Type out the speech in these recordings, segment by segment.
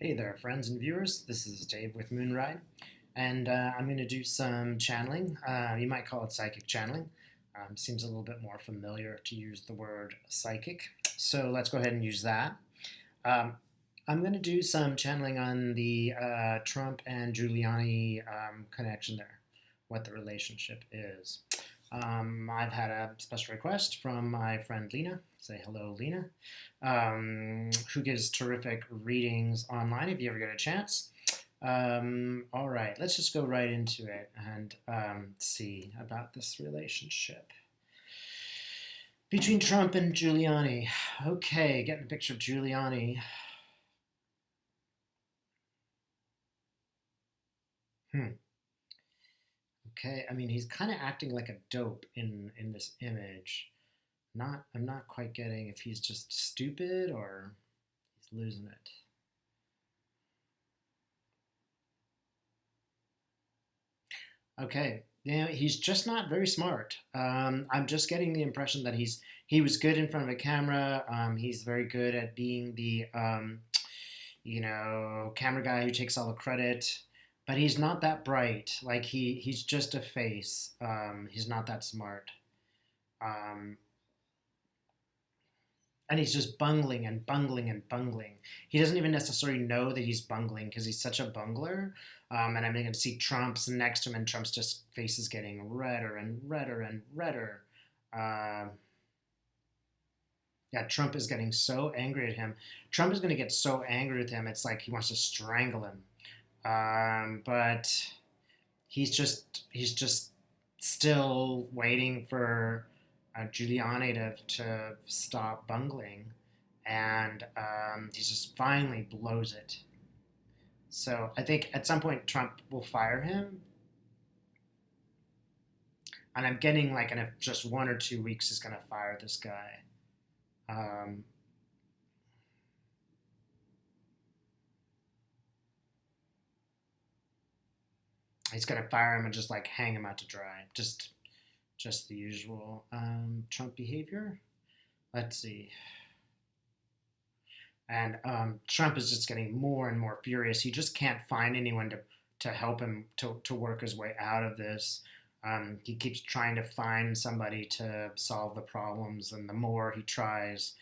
Hey there, friends and viewers. This is Dave with Moonride, and I'm going to do some channeling. You might call it psychic channeling. Seems a little bit more familiar to use the word psychic. So let's go ahead and use that. Um, I'm going to do some channeling on the Trump and Giuliani connection there, what the relationship is. I've had a special request from my friend Lena. Say hello, Lena, who gives terrific readings online if you ever get a chance. All right, let's just go right into it and see about this relationship between Trump and Giuliani. Okay, getting a picture of Giuliani. Hmm. Okay, I mean he's kind of acting like a dope in this image. I'm not quite getting if he's just stupid or he's losing it. Okay, yeah, he's just not very smart. I'm just getting the impression that he was good in front of a camera. He's very good at being the camera guy who takes all the credit, but he's not that bright. Like he's just a face. He's not that smart. Um, and he's just bungling and bungling and bungling. He doesn't even necessarily know that he's bungling because he's such a bungler. And I'm going to see Trump's next to him, and Trump's just face is getting redder and redder and redder. Uh, yeah, Trump is getting so angry at him. Trump is going to get so angry with him, it's like he wants to strangle him. But he's just still waiting for Giuliani to stop bungling, and he just finally blows it. So I think at some point Trump will fire him, and I'm getting like in just 1 or 2 weeks he's going to fire this guy. Um, he's going to fire him and just like hang him out to dry. Just the usual Trump behavior. Let's see. And Trump is just getting more and more furious. He just can't find anyone to help him to work his way out of this. He keeps trying to find somebody to solve the problems, and the more he tries,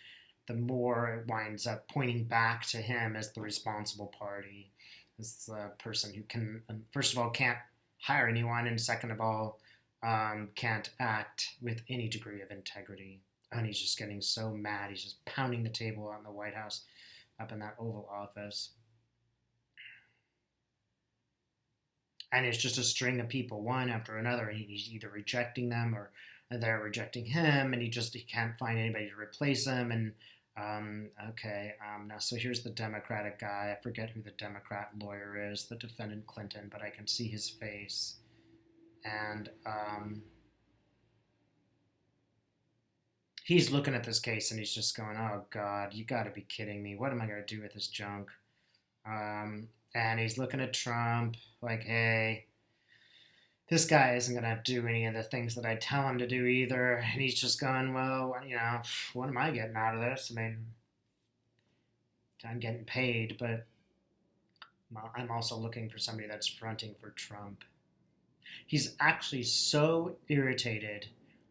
the more it winds up pointing back to him as the responsible party, as the person who can, first of all, can't hire anyone, and second of all, can't act with any degree of integrity. And he's just getting so mad. He's just pounding the table out in the White House, up in that Oval Office. And it's just a string of people, one after another. He's either rejecting them or they're rejecting him, and he can't find anybody to replace him. And now so here's the Democratic guy. I forget who the Democrat lawyer is, the defendant Clinton, but I can see his face. And he's looking at this case and he's just going, "Oh God, you got to be kidding me! What am I going to do with this junk?" And he's looking at Trump like, "Hey, this guy isn't going to do any of the things that I tell him to do either." And he's just going, "Well, what am I getting out of this? I mean, I'm getting paid, but I'm also looking for somebody that's fronting for Trump." He's actually so irritated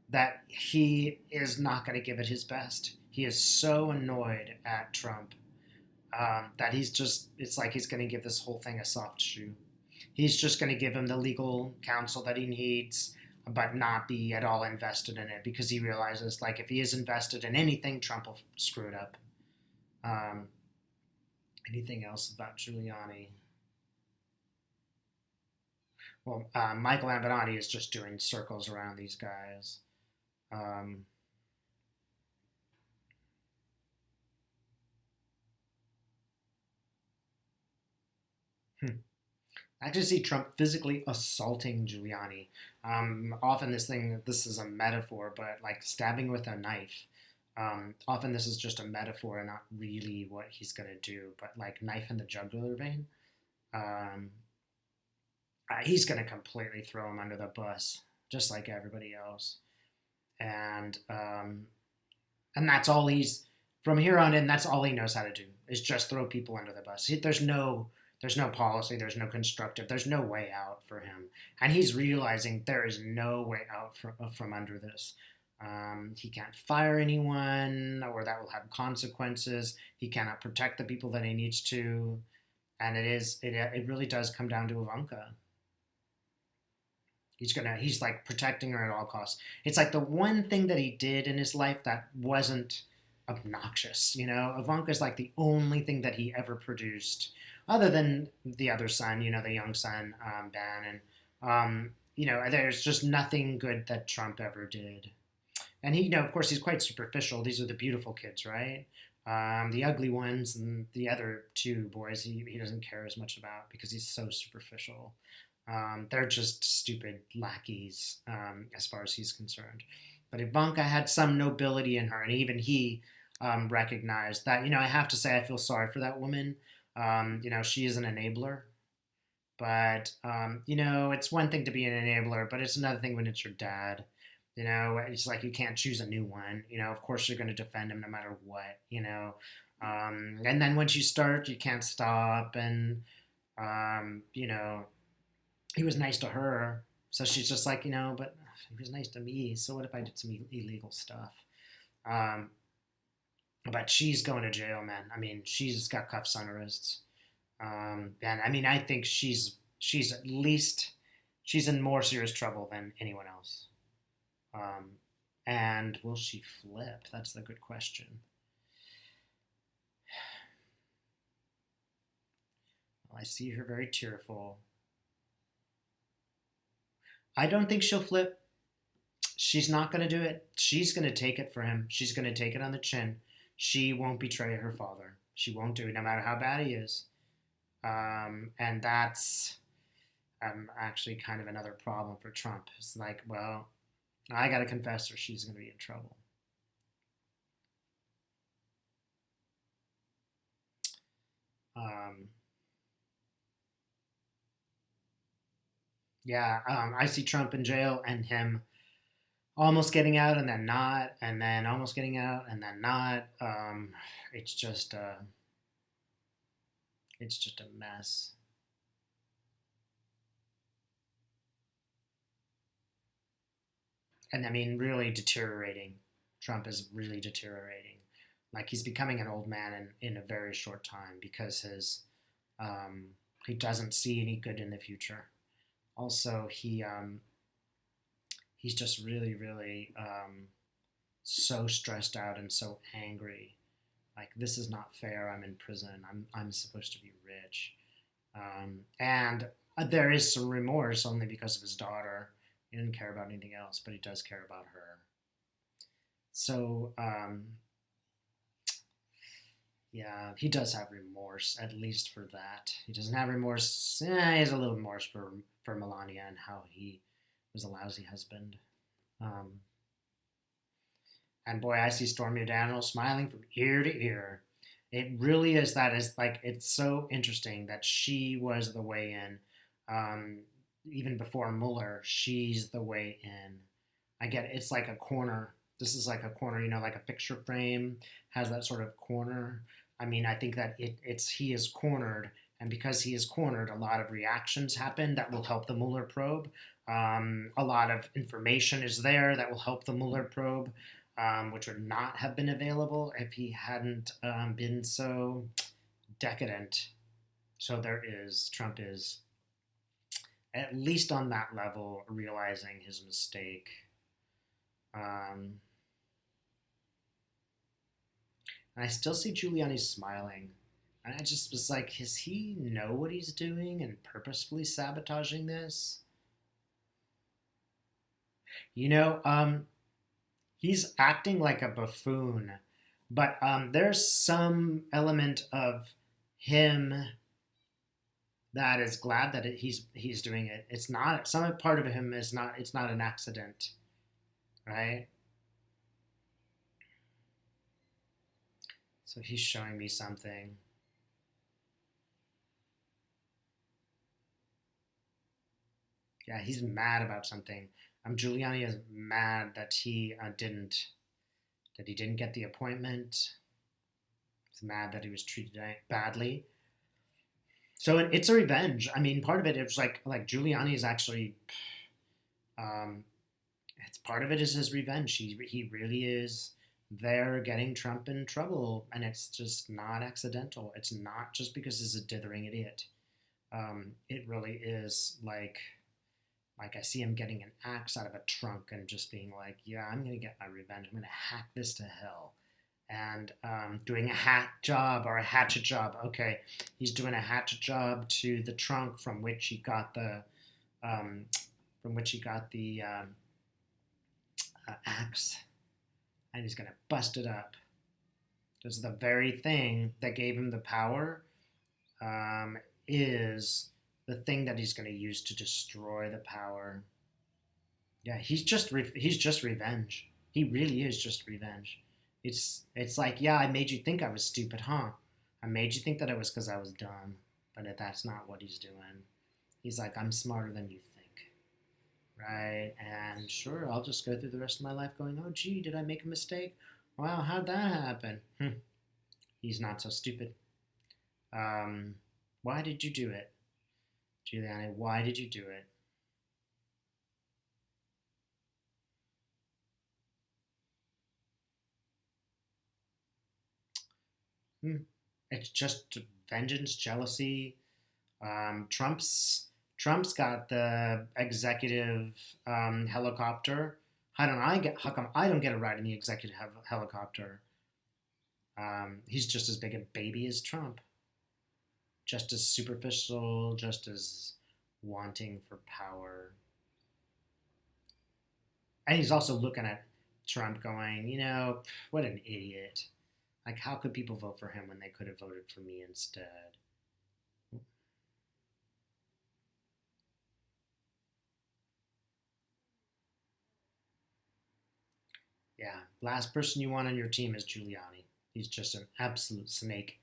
that he is not going to give it his best. He is so annoyed at Trump that it's like he's going to give this whole thing a soft shoe. He's just going to give him the legal counsel that he needs, but not be at all invested in it because he realizes, like, if he is invested in anything, Trump will screw it up. Um, Anything else about Giuliani? Well, Michael Avenatti is just doing circles around these guys. Um, hmm. I actually see Trump physically assaulting Giuliani. Often this is a metaphor, but like stabbing with a knife. Often this is just a metaphor and not really what he's going to do, but like knife in the jugular vein. Um, he's going to completely throw him under the bus, just like everybody else. And and that's all he's from here on in, that's all he knows how to do is just throw people under the bus. There's no policy, there's no constructive, there's no way out for him, and he's realizing there is no way out from under this. He can't fire anyone, or that will have consequences. He cannot protect the people that he needs to, and it really does come down to Ivanka. He's like protecting her at all costs. It's like the one thing that he did in his life that wasn't obnoxious. Ivanka's like the only thing that he ever produced, other than the other son. The young son, Ben, and there's just nothing good that Trump ever did. And he, of course, he's quite superficial. These are the beautiful kids, right? The ugly ones and the other two boys, he doesn't care as much about because he's so superficial. They're just stupid lackeys as far as he's concerned. But Ivanka had some nobility in her, and even he recognized that. I have to say, I feel sorry for that woman. She is an enabler, but it's one thing to be an enabler, but it's another thing when it's your dad. It's like you can't choose a new one. Of course you're going to defend him no matter what. And then once you start, you can't stop, and he was nice to her, so she's just like, but he was nice to me. So what if I did some illegal stuff? Um, but she's going to jail, man. I mean, she's got cuffs on her wrists. And I mean, I think she's at least she's in more serious trouble than anyone else. Um, and will she flip? That's the good question. Well, I see her very tearful. I don't think she'll flip. She's not going to do it. She's going to take it for him. She's going to take it on the chin. She won't betray her father. She won't do it, no matter how bad he is. And that's actually kind of another problem for Trump. It's like, well, I got to confess or she's going to be in trouble. Um, yeah, I see Trump in jail and him almost getting out and then not, and then almost getting out and then not. It's just a mess. And I mean, really deteriorating. Trump is really deteriorating. Like he's becoming an old man in a very short time because um, he doesn't see any good in the future. Also, he's just really, really so stressed out and so angry. Like this is not fair. I'm in prison. I'm supposed to be rich, and there is some remorse only because of his daughter. He didn't care about anything else, but he does care about her. So yeah, he does have remorse, at least for that. He doesn't have remorse. He has a little remorse for Melania and how he was a lousy husband. Um, and boy, I see Stormy Daniels smiling from ear to ear. It really is that is like it's so interesting that she was the way in. Um, Even before Mueller, she's the way in. I get it. It's like a corner. This is like a corner, like a picture frame has that sort of corner. I mean, I think that it's he is cornered, and because he is cornered, a lot of reactions happen that will help the Mueller probe. A lot of information is there that will help the Mueller probe, which would not have been available if he hadn't been so decadent. So Trump is at least on that level realizing his mistake. Um, and I still see Giuliani smiling. And I just was like, does he know what he's doing and purposefully sabotaging this? You know, he's acting like a buffoon, but there's some element of him that is glad that he's doing it. It's not some part of him is not. It's not an accident, right? So he's showing me something. Yeah, he's mad about something. Giuliani is mad that he didn't get the appointment. He's mad that he was treated badly. So it's a revenge. I mean, part of it is like Giuliani is actually, um, it's part of it is his revenge. He really is there getting Trump in trouble, and it's just not accidental. It's not just because he's a dithering idiot. It really is like I see him getting an axe out of a trunk and just being like, yeah, I'm gonna get my revenge. I'm gonna hack this to hell. And doing a hat job or a hatchet job. Okay, he's doing a hatchet job to the trunk um, from which he got the axe, and he's gonna bust it up. Because the very thing that gave him the power um, is the thing that he's going to use to destroy the power. Yeah, he's just revenge. He really is just revenge. It's like, yeah, I made you think I was stupid, huh? I made you think that it was because I was dumb, but that's not what he's doing. He's like, I'm smarter than you think, right? And sure, I'll just go through the rest of my life going, oh, gee, did I make a mistake? Wow, how'd that happen? He's not so stupid. Um, why did you do it, Giuliani? Why did you do it? Hmm. It's just vengeance, jealousy. Trump's got the executive helicopter. How come I don't get a ride in the executive helicopter? He's just as big a baby as Trump, just as superficial, just as wanting for power. And he's also looking at Trump going, what an idiot. Like, how could people vote for him when they could have voted for me instead? Yeah, last person you want on your team is Giuliani. He's just an absolute snake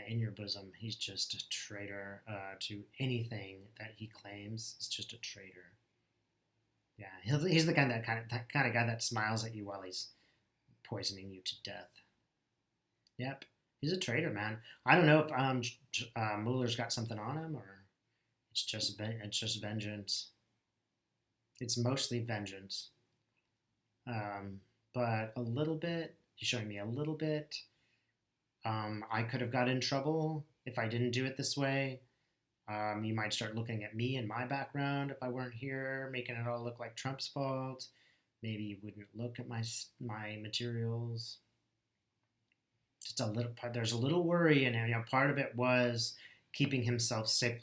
in your bosom. He's just a traitor to anything that he claims. Is just a traitor. Yeah, he's the kind of guy that smiles at you while he's poisoning you to death. Yep, he's a traitor, man. I don't know if Mueller's got something on him or it's just vengeance. It's mostly vengeance, um, but a little bit. He's showing me a little bit. I could have got in trouble if I didn't do it this way. You might start looking at me and my background if I weren't here, making it all look like Trump's fault. Maybe you wouldn't look at my materials. Just a little part. There's a little worry, and part of it was keeping himself safe.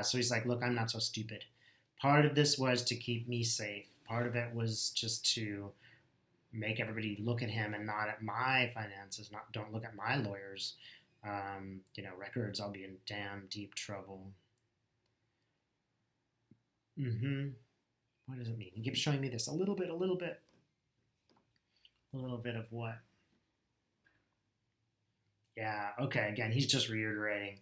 So he's like, look, I'm not so stupid. Part of this was to keep me safe. Part of it was just to make everybody look at him and not at my finances. Not don't look at my lawyers. Records. I'll be in damn deep trouble. Mm-hmm. What does it mean? He keeps showing me this a little bit, a little bit, a little bit of what? Yeah. Okay. Again, he's just reiterating.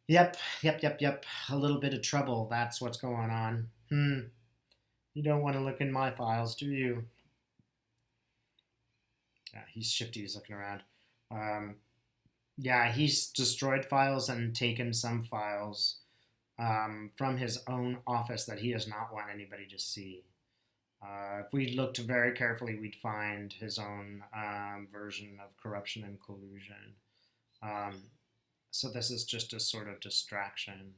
Yep. Yep. Yep. Yep. A little bit of trouble. That's what's going on. You don't want to look in my files, do you? Yeah. He's shifty. He's looking around. Um, yeah. He's destroyed files and taken some files from his own office that he does not want anybody to see. If we looked very carefully, we'd find his own version of corruption and collusion. Um, so this is just a sort of distraction.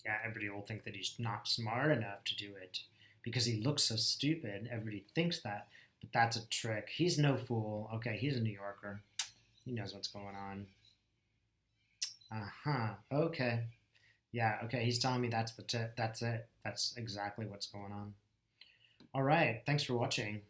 Yeah, everybody will think that he's not smart enough to do it because he looks so stupid. Everybody thinks that, but that's a trick. He's no fool. Okay, he's a New Yorker. He knows what's going on. Uh huh. Okay. Yeah. Okay. He's telling me that's the tip. That's it. That's exactly what's going on. All right. Thanks for watching.